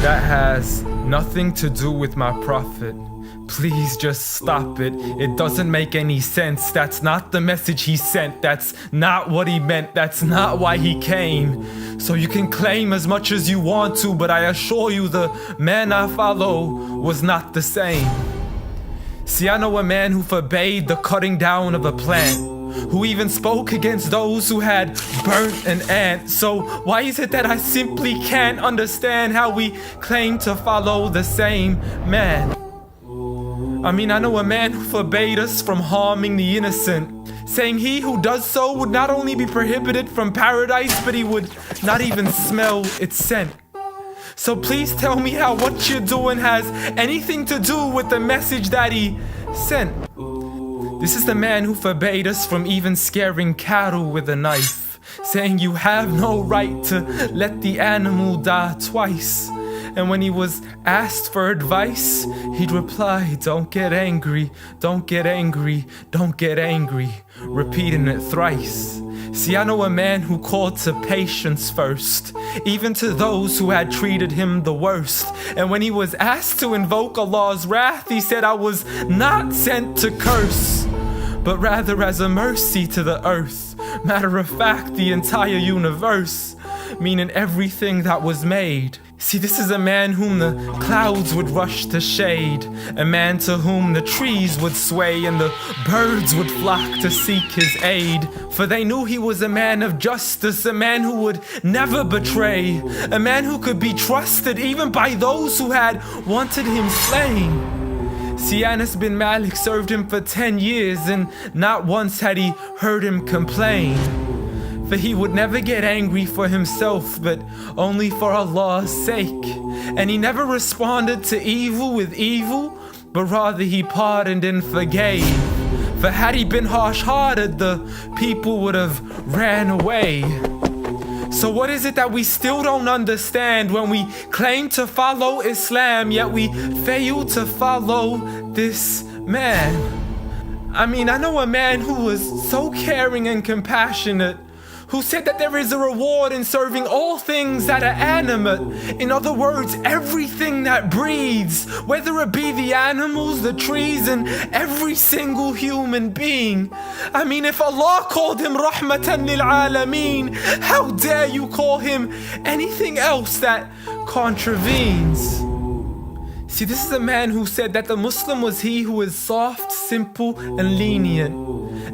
That has nothing to do with my prophet. Please just stop it. It doesn't make any sense. That's not the message he sent. That's not what he meant. That's not why he came. So you can claim as much as you want to, but I assure you the man I follow was not the same. See, I know a man who forbade the cutting down of a plant, who even spoke against those who had burnt an ant. So why is it that I simply can't understand how we claim to follow the same man? I mean, I know a man who forbade us from harming the innocent, saying he who does so would not only be prohibited from paradise, but he would not even smell its scent. So please tell me how what you're doing has anything to do with the message that he sent. This is the man who forbade us from even scaring cattle with a knife, saying you have no right to let the animal die twice. And when he was asked for advice, he'd reply, don't get angry, don't get angry, don't get angry, repeating it thrice. See, I know a man who called to patience first, even to those who had treated him the worst. And when he was asked to invoke Allah's wrath, he said, I was not sent to curse, but rather as a mercy to the earth. Matter of fact, the entire universe, meaning everything that was made. See, this is a man whom the clouds would rush to shade, a man to whom the trees would sway and the birds would flock to seek his aid. For they knew he was a man of justice, a man who would never betray, a man who could be trusted even by those who had wanted him slain. See, Anas bin Malik served him for 10 years and not once had he heard him complain. For he would never get angry for himself, but only for Allah's sake. And he never responded to evil with evil, but rather he pardoned and forgave. For had he been harsh-hearted, the people would have ran away. So what is it that we still don't understand when we claim to follow Islam, yet we fail to follow this man? I mean, I know a man who was so caring and compassionate, who said that there is a reward in serving all things that are animate. In other words, everything that breathes, whether it be the animals, the trees, and every single human being. I mean, if Allah called him Rahmatan lil Alameen, how dare you call him anything else that contravenes? See, this is a man who said that the Muslim was he who is soft, simple, and lenient.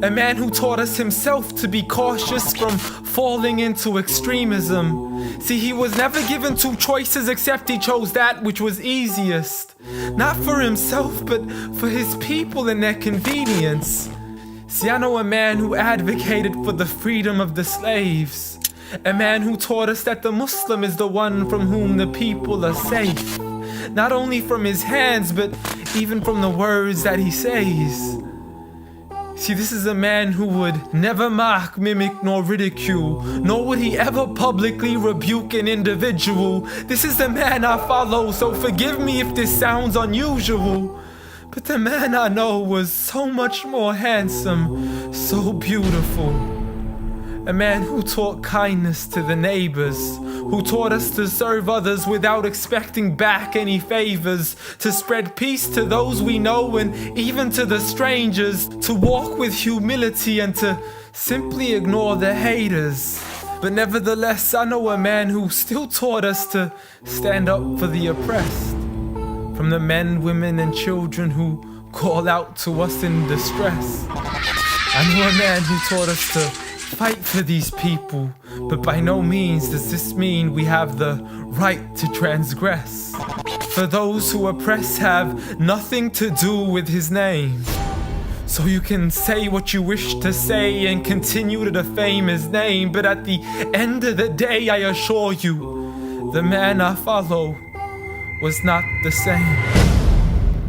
A man who taught us himself to be cautious from falling into extremism. See, he was never given two choices except he chose that which was easiest. Not for himself, but for his people and their convenience. See, I know a man who advocated for the freedom of the slaves. A man who taught us that the Muslim is the one from whom the people are safe. Not only from his hands, but even from the words that he says. See, this is a man who would never mock, mimic, nor ridicule, nor would he ever publicly rebuke an individual. This is the man I follow, so forgive me if this sounds unusual. But the man I know was so much more handsome, so beautiful. A man who taught kindness to the neighbors, who taught us to serve others without expecting back any favors, to spread peace to those we know and even to the strangers, to walk with humility and to simply ignore the haters. But nevertheless, I know a man who still taught us to stand up for the oppressed, from the men, women, and children who call out to us in distress. I know a man who taught us to fight for these people, but by no means does this mean we have the right to transgress. For those who oppress have nothing to do with his name. So you can say what you wish to say and continue to defame his name, but at the end of the day, I assure you, the man I follow was not the same.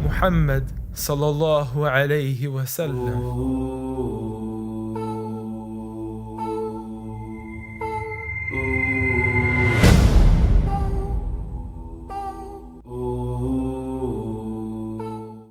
Muhammad sallallahu alayhi wa sallam.